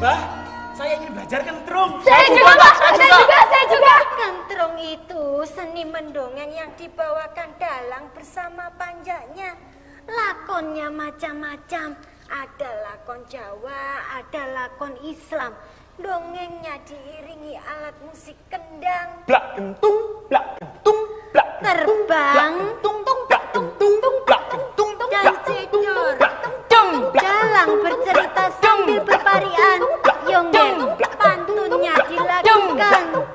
Mbah, saya ingin belajar kentrung. Saya juga, Mbak. Saya juga. Kentrung itu seni mendongeng yang dibawakan dalang bersama panjanya. Lakonnya macam-macam. Ada lakon Jawa, ada lakon Islam. Dongengnya diiringi alat musik kendang. Blak kentung, blak kentung, blak kentung, blak Terbang, kentung, blak kentung, blak kentung, dan blak kentung, cedor. blak kentung, blak Dalang bercerita sambil berparian. Yonggeng, pantunnya dilakukan.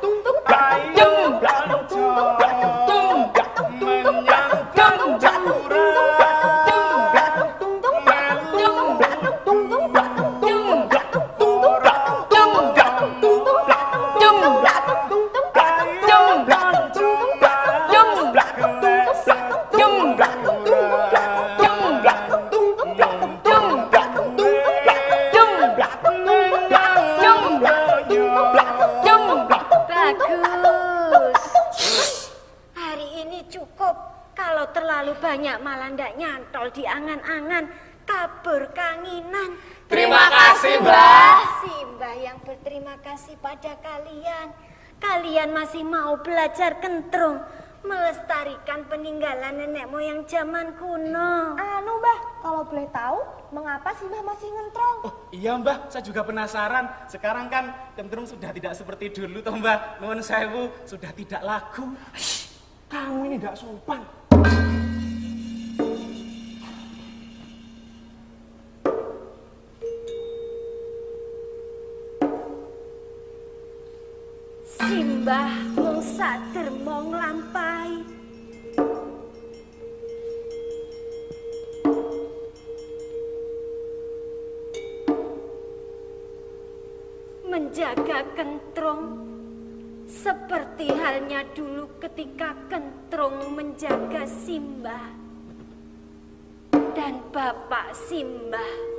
Terlalu banyak malah ndak nyantol di angan-angan, kabur kanginan. Terima kasih, Mbak. Mbah yang berterima kasih pada kalian. Kalian masih mau belajar kentrung, melestarikan peninggalan nenek moyang zaman kuno. Anu, Mbah, kalau boleh tahu, mengapa si Mbah masih ngentrong? Oh iya Mbah, saya juga penasaran. Sekarang kan kentrung sudah tidak seperti dulu toh Mbah. Nuwun sewu, sudah tidak laku. Kamu ini tidak sopan. Simbah mung saderma nglampahi. Menjaga kentrung seperti halnya dulu ketika kentrung menjaga Simbah dan Bapak Simbah.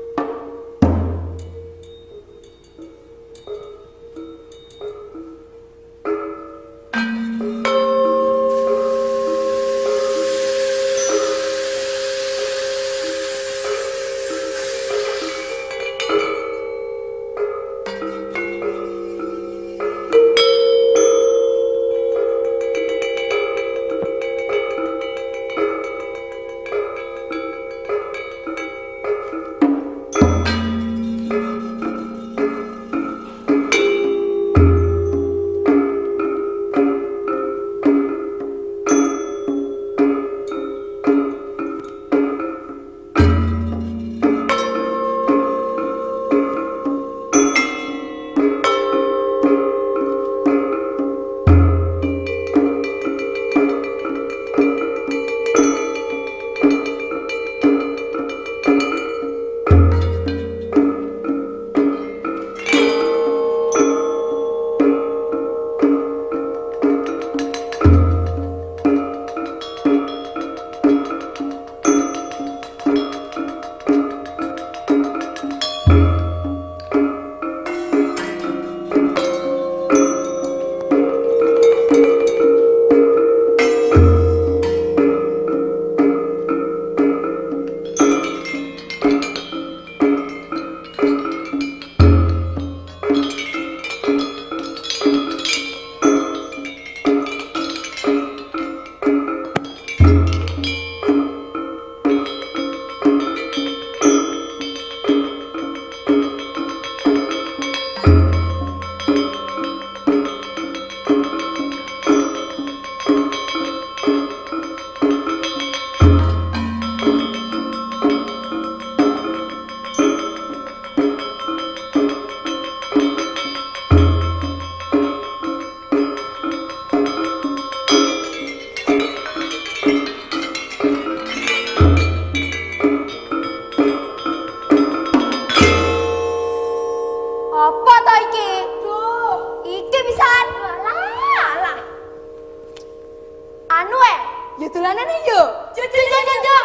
Ya dolanan yo. Jojo.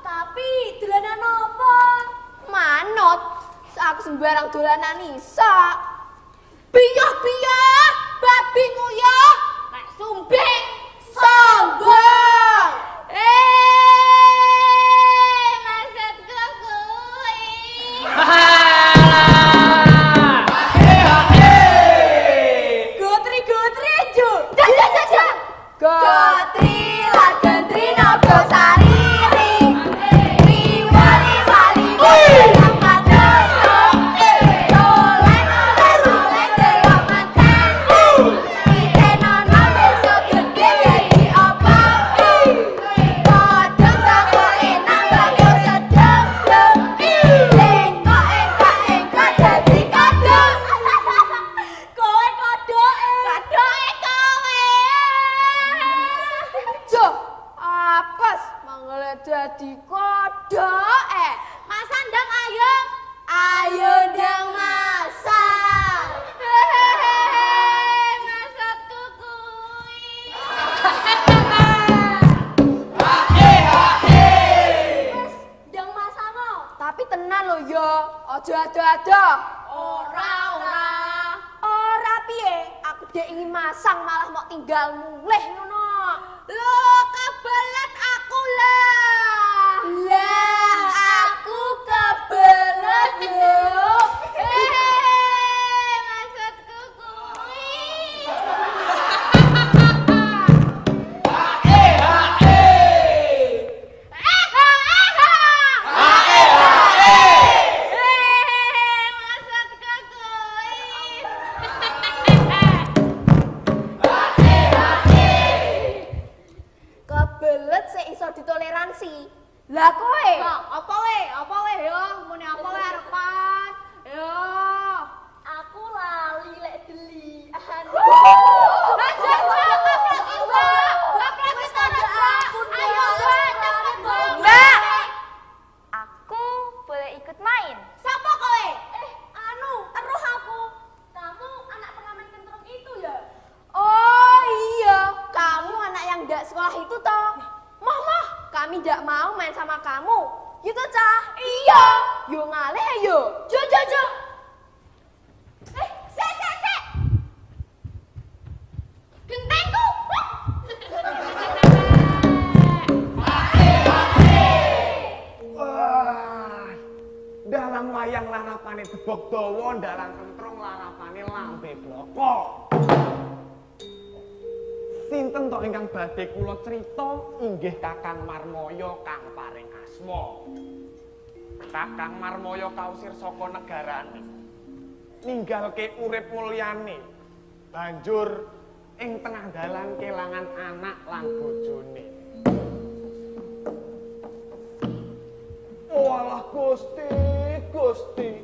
Tapi dolanan apa? Manut. Aku sembarang dolanan isa. Biyah, babi nguyah, nek sumbing sombong. Maksudku kuwi. Tapi tenan lho ya, aja ada-ada. Ora piye? Aku dek ingin masang malah mau tinggal mulih ngono. Lho, kebelet aku lah. Lah, aku kebelet lho. Maksudku kuwi. Kebelet sik iso ditoleransi. Lah kowe? Apa we yo? Muni apa we arepan? Yo. Aku lali lek delian. Mbak, aku boleh ikut main? Sapa kowe? Eruh aku. Kamu anak pengamen kentrung itu ya? Oh iya, kamu anak yang ndak sekolah itu toh. Mah, kami ndak mau main sama kamu. Gitu, Cah. Iya. Yo ngalih yo. Jo. Sek. Gentengku. Wah, dalam wayang larapane debok dawa, dalam kentrung larapane lambe bloko. Sinten to ingkang badhe kula crita inggih Kakang Marmaya kang paring asma. Kakang Marmaya kausir saka negarane. Ninggalke urip mulyane. Banjur ing tengah dalan kelangan anak lan bojone. Walah Gusti.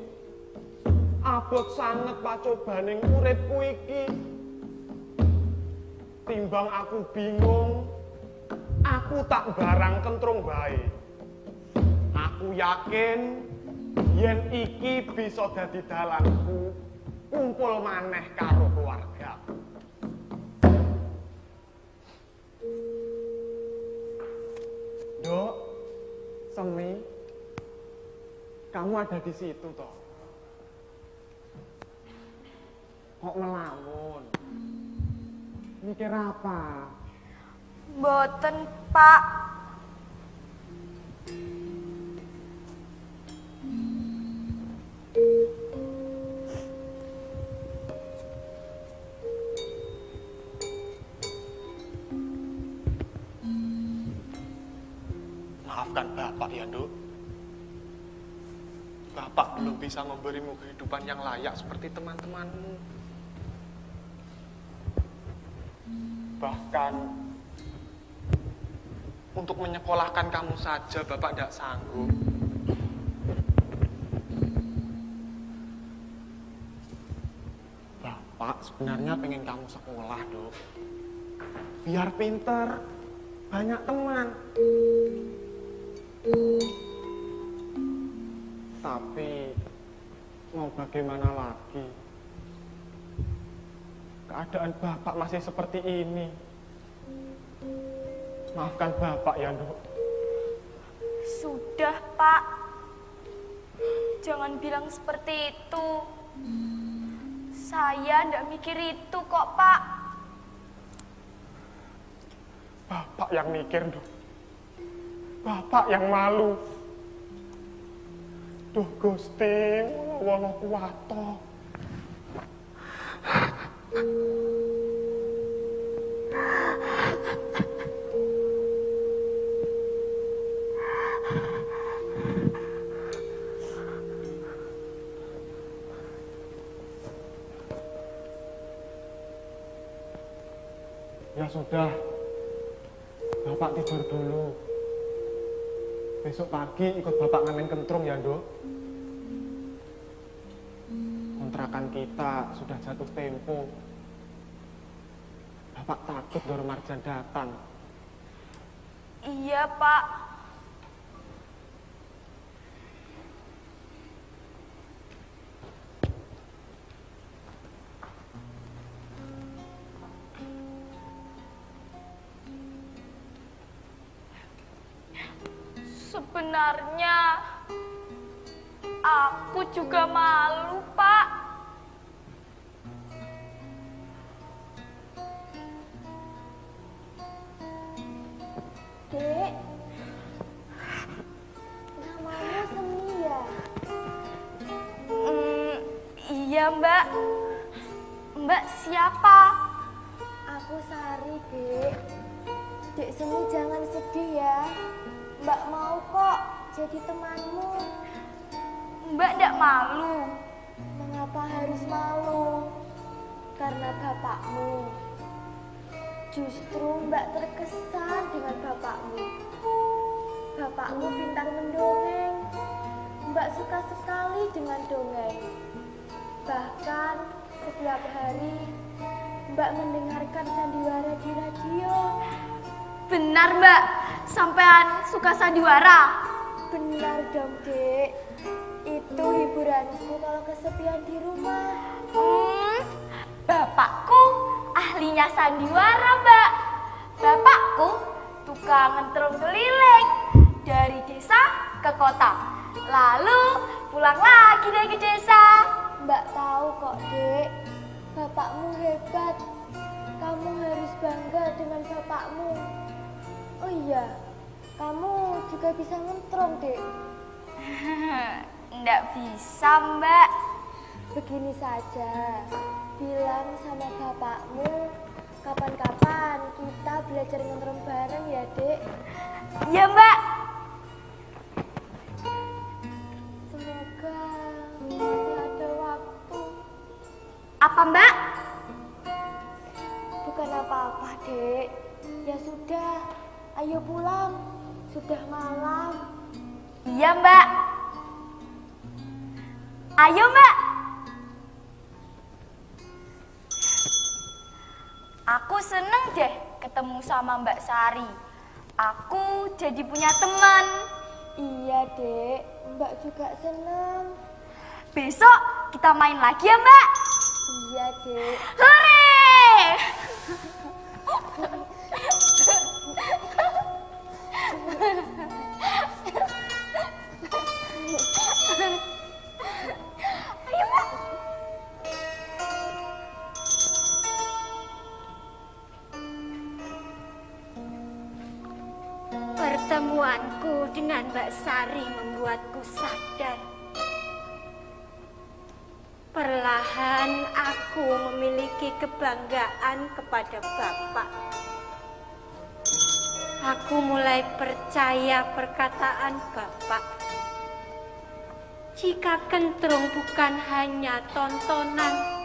Abot sanget pacobaning uripku iki. Timbang aku bingung, aku tak barang kentrung bae. Aku yakin yen iki bisa dadi dalanku kumpul maneh karo keluarga. Dok, Semi, kamu ada di situ toh? Kok ngelamun? Mikir apa? Mboten, Pak. Maafkan Bapak ya, Nduk. Bapak belum bisa memberimu kehidupan yang layak seperti teman-temanmu. Bahkan untuk menyekolahkan kamu saja Bapak tidak sanggup. Bapak sebenarnya pengen kamu sekolah, Dok. Biar pinter, banyak teman. Tapi mau bagaimana lagi? Keadaan Bapak masih seperti ini. Maafkan Bapak ya, Dok. Sudah, Pak. Jangan bilang seperti itu. Saya ndak mikir itu kok, Pak. Bapak yang mikir, Dok. Bapak yang malu. Duh Gusti, wala kuwato. Ya sudah, Bapak tidur dulu. Besok pagi ikut Bapak ngamen kentrung ya, Dok. Kontrakan kita sudah jatuh tempo. Bapak takut Doro Marjan datang. Iya, Pak. Sebenarnya Aku juga malu, Pak. Dek, namamu Seni ya? Iya, Mbak. Mbak siapa? Aku Sari, Dek. Dek Seni jangan sedih ya. Mbak mau kok jadi temanmu. Mbak ndak malu. Mengapa harus malu? Karena bapakmu. Justru Mbak terkesan dengan bapakmu. Bapakmu pintar mendongeng. Mbak suka sekali dengan dongeng. Bahkan setiap hari Mbak mendengarkan sandiwara di radio. Benar, Mbak. Sampean suka sandiwara? Benar dong, Dek. Itu hiburanku kalau kesepian di rumah. Bapakku ahlinya sandiwara, Mbak. Bapakku tukang ngentrung keliling dari desa ke kota. Lalu pulang lagi dari desa. Mbak tahu kok, Dek. Bapakmu hebat. Kamu harus bangga dengan bapakmu. Oh iya, kamu juga bisa ngentrong, Dek. Ndak bisa, Mbak. Begini saja, bilang sama bapakmu, kapan-kapan kita belajar ngentrong bareng ya, Dek. Iya, Mbak. Semoga masih ada waktu. Apa, Mbak? Bukan apa-apa, Dek. Ya sudah, ayo pulang. Sudah malam. Iya, Mbak. Ayo, Mbak. Aku seneng deh ketemu sama Mbak Sari. Aku jadi punya teman. Iya, Dek. Mbak juga senang. Besok kita main lagi ya, Mbak. Iya, Dek. Hore! Ayo, Mbak. Pertemuanku dengan Mbak Sari membuatku sadar. Perlahan aku memiliki kebanggaan kepada Bapak. Aku mulai percaya perkataan Bapak. Jika kentrung bukan hanya tontonan,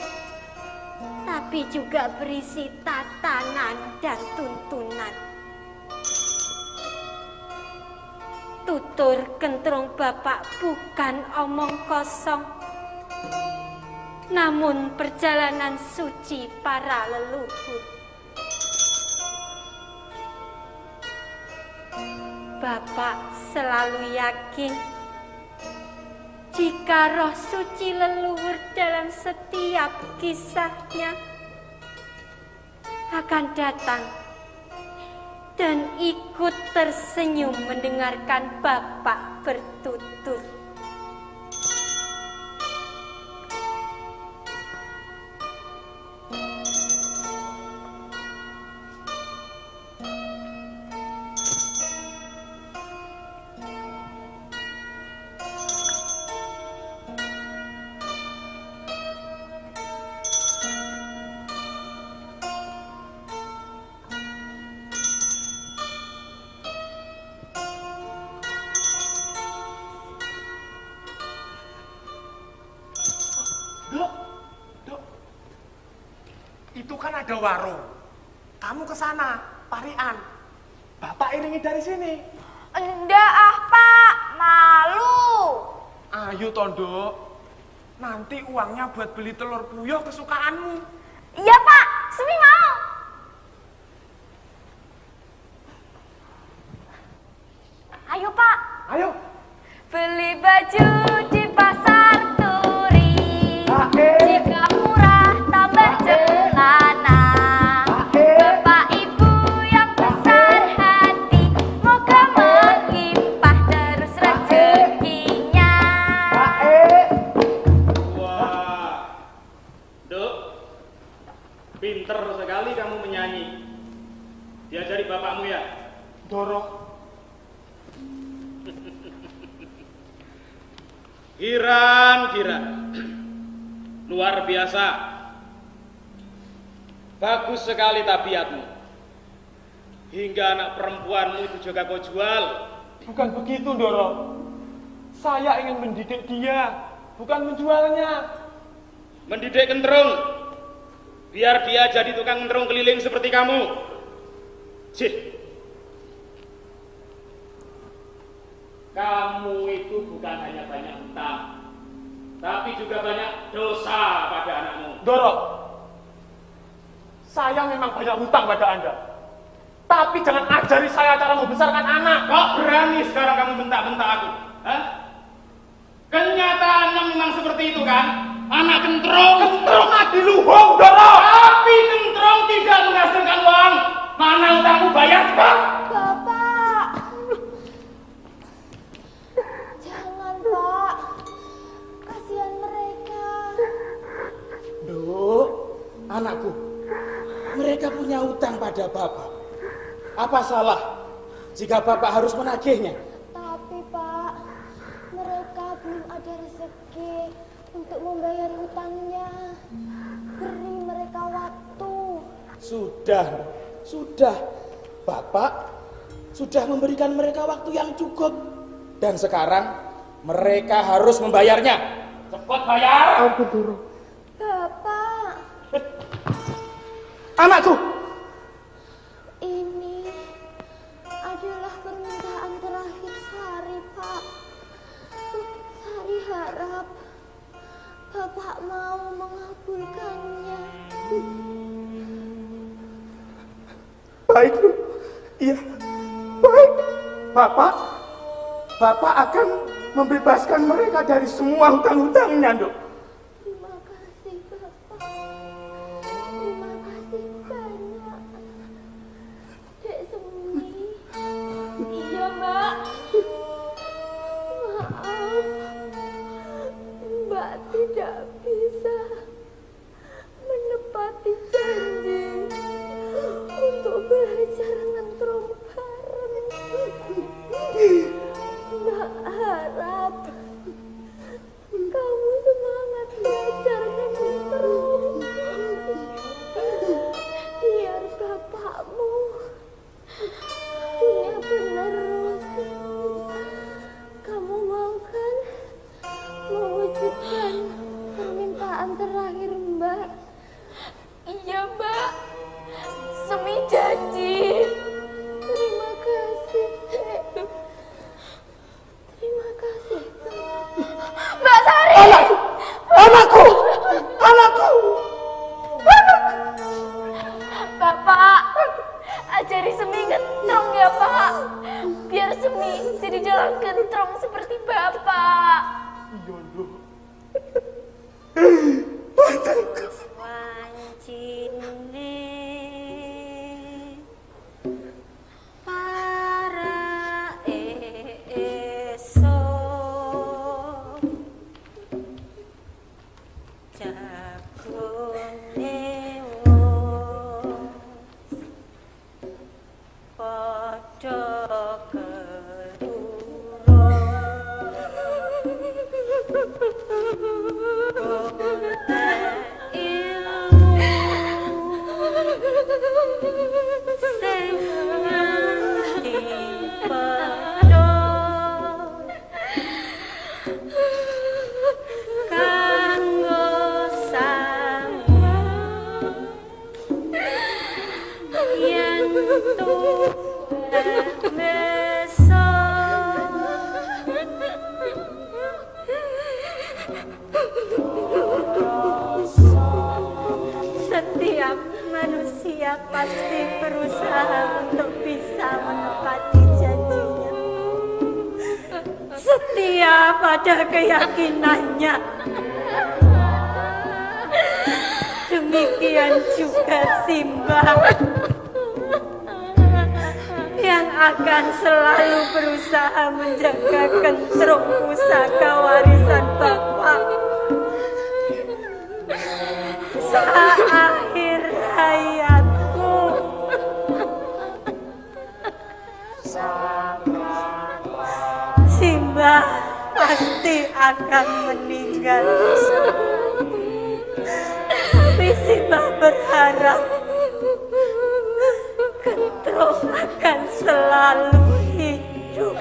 tapi juga berisi tatanan dan tuntunan. Tutur kentrung Bapak bukan omong kosong, namun perjalanan suci para leluhur. Bapak selalu yakin jika roh suci leluhur dalam setiap kisahnya akan datang dan ikut tersenyum mendengarkan Bapak bertutur. Dok, Dok, itu kan ada warung. Kamu ke sana, parian. Bapak iringi dari sini. Enggak ah, Pak. Malu. Ayo Tondo, nanti uangnya buat beli telur puyuh kesukaanmu. Iya, Pak. Semi mau. Ayo, Pak. Ayo. Beli baju di pasar Turi. Jika murah tambah celana. Bapak Ibu yang besar hati, moga melimpah terus rezekinya. Giran. Luar biasa. Bagus sekali tabiatmu. Hingga anak perempuanmu itu juga kau jual. Bukan begitu, Ndoro. Saya ingin mendidik dia, bukan menjualnya. Mendidik kentrung. Biar dia jadi tukang kentrung keliling seperti kamu. Sih. Kamu itu bukan hanya banyak hutang, tapi juga banyak dosa pada anakmu. Ndoro, saya memang banyak hutang pada Anda. Tapi jangan ajari saya cara membesarkan anak. Kok berani sekarang kamu bentak-bentak aku? Hah? Kenyataannya memang seperti itu kan? Anak kentrung. Kentrung adiluhung, Ndoro. Tapi kentrung tidak menghasilkan uang. Mana utangmu bayar sekarang? Bapak. Jangan, Pak. Kasihan mereka. Duh, anakku. Mereka punya utang pada Bapak. Apa salah jika Bapak harus menagihnya? Tapi, Pak, mereka belum ada rezeki untuk membayar hutangnya. Beri mereka waktu. Sudah. Bapak sudah memberikan mereka waktu yang cukup. Dan sekarang mereka harus membayarnya. Cepat bayar. Ampun, Ndoro. Bapak, Anakku, ini adalah permintaan terakhir Sari, Pak. Sari harap Bapak mau mengabulkannya. baik. Iya, baik. Bapak akan membebaskan mereka dari semua hutang-hutangnya, Nduk. Terima kasih, Bapak. Terima kasih banyak. Dek Semi. Iya, Mbak. Maaf, Mbak tidak bisa menepati janji untuk belajar ngentrong bareng. Mbak harap kamu semangat belajar ngentrong biar bapakmu punya penerus. Kamu mau kan mewujudkan permintaan terakhir Mbak? Iya, Mbak. Semi janji. Terima kasih, Dek. Terima kasih, Mbak Sari. Anakku. Bapak, ajari Semi kentrong ya, Pak. Biar Semi jadi dalam kentrong seperti Bapak. Wancine para esok jagone wong padha Setiap manusia pasti berusaha untuk bisa menepati janjinya. Setia pada keyakinannya. Demikian juga Simbah yang akan selalu berusaha menjaga kentrung pusaka warisan Bapak. Seakhir hayatku, Simbah pasti akan meninggal. Tapi Simbah berharap Kentrong akan selalu hidup.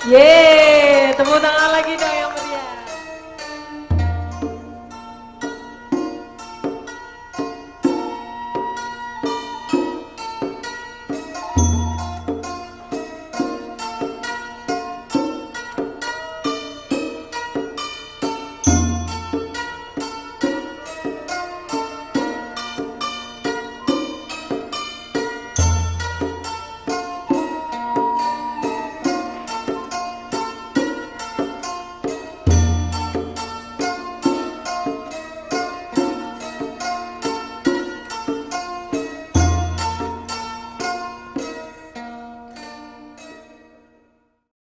Yeay, tepuk tangan lagi